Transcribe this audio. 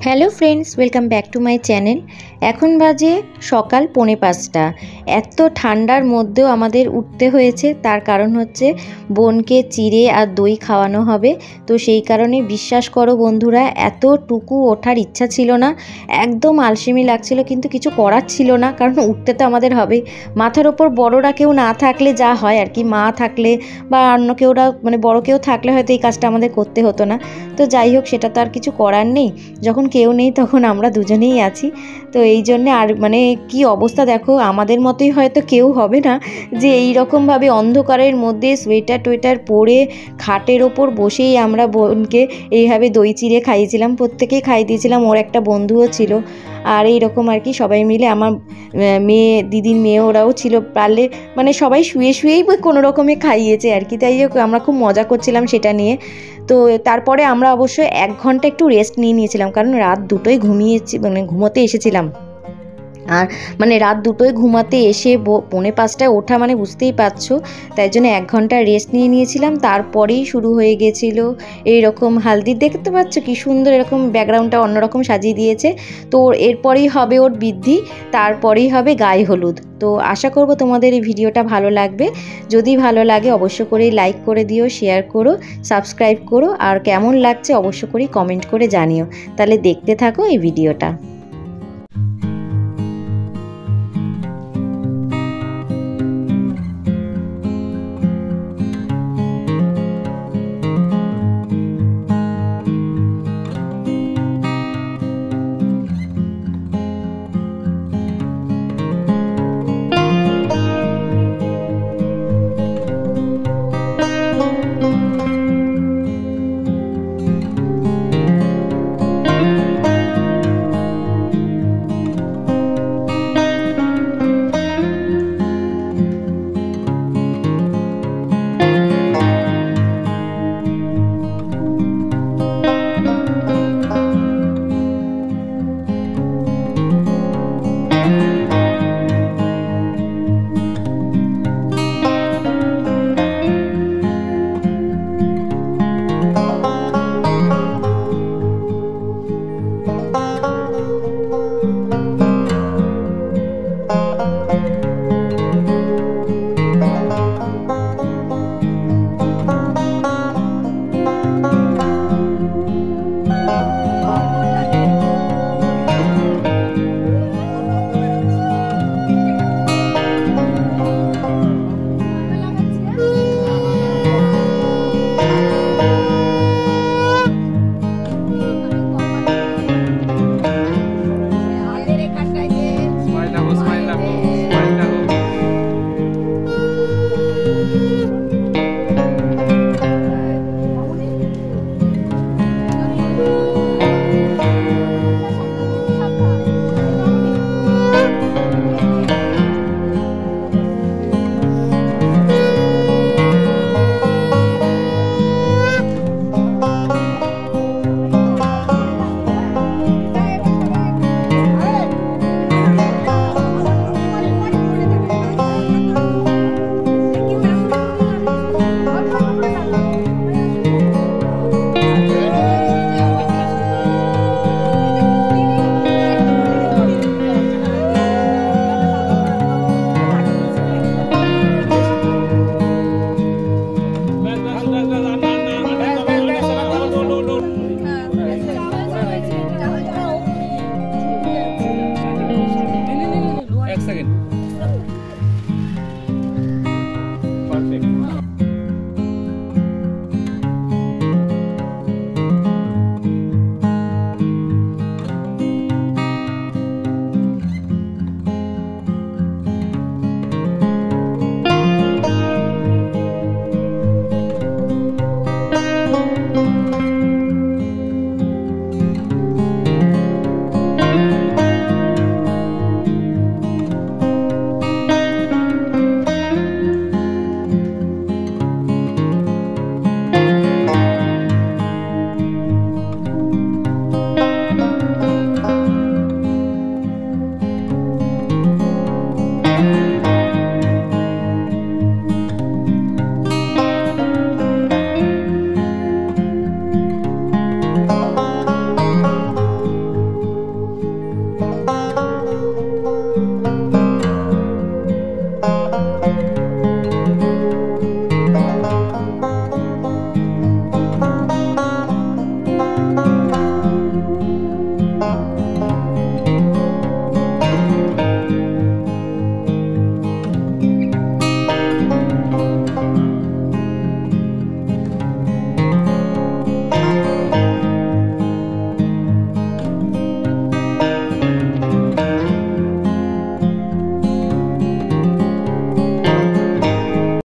Hello friends, welcome back to my channel. এখন বাজে সকাল 4:45। এত ঠান্ডার মধ্যেও আমাদের উঠতে হয়েছে, তার কারণ হচ্ছে বোনকে চিড়ে আর দই খাওয়ানো হবে। তো সেই কারণে বিশ্বাস করো বন্ধুরা, এতটুকু ওঠার ইচ্ছা ছিল না, একদম আলসেমি লাগছিল, কিন্তু কিছু করার ছিল না, কারণ উঠতে তো আমাদের হবেই। মাথার ওপর বড়রা কেউ না থাকলে যা হয় আর কি, মা থাকলে বা অন্য কেউরা মানে বড় কেউ থাকলে হয়তো এই কাজটা আমাদের করতে হতো না। তো যাই হোক, সেটা তো আর কিছু করার নেই, যখন কেউ নেই তখন আমরা দুজনেই আছি। তো এই জন্যে আর মানে কি অবস্থা দেখো, আমাদের মতোই হয়তো কেউ হবে না যে এই রকমভাবে অন্ধকারের মধ্যে সোয়েটার টোয়েটার পরে খাটের ওপর বসেই আমরা বোনকে এইভাবে দই চিড়ে খাইয়েছিলাম, প্রত্যেকেই খাইয়ে দিয়েছিলাম, ওর একটা বন্ধুও ছিল। আর এইরকম আর কি সবাই মিলে, আমার মেয়ে, দিদির মেয়ে, ওরাও ছিল, পারলে মানে সবাই শুয়ে শুয়েই কোনো রকমে খাইয়েছে আর কি। তাই হোক, আমরা খুব মজা করছিলাম সেটা নিয়ে। তো তারপরে আমরা অবশ্যই 1 ঘন্টা একটু রেস্ট নিয়েছিলাম, কারণ রাত 2টোয় ঘুমিয়েছি, মানে ঘুমোতে এসেছিলাম। আর মানে রাত 2টোয় ঘুমাতে এসে 4:45টায় ওঠা মানে বুঝতেই পারছো। তাই জন্য 1 ঘন্টা রেস্ট নিয়েছিলাম, তারপরেই শুরু হয়ে গেছিলো এইরকম হালদি। দেখতে পাচ্ছ কি সুন্দর, এরকম ব্যাকগ্রাউন্ডটা অন্যরকম সাজিয়ে দিয়েছে। তো এরপরেই হবে ওর বৃদ্ধি, তারপরেই হবে গায়ে হলুদ। তো আশা করব তোমাদের এই ভিডিওটা ভালো লাগবে। যদি ভালো লাগে অবশ্য করেই লাইক করে দিও, শেয়ার করো, সাবস্ক্রাইব করো, আর কেমন লাগছে অবশ্য করেই কমেন্ট করে জানিও। তাহলে দেখতে থাকো এই ভিডিওটা।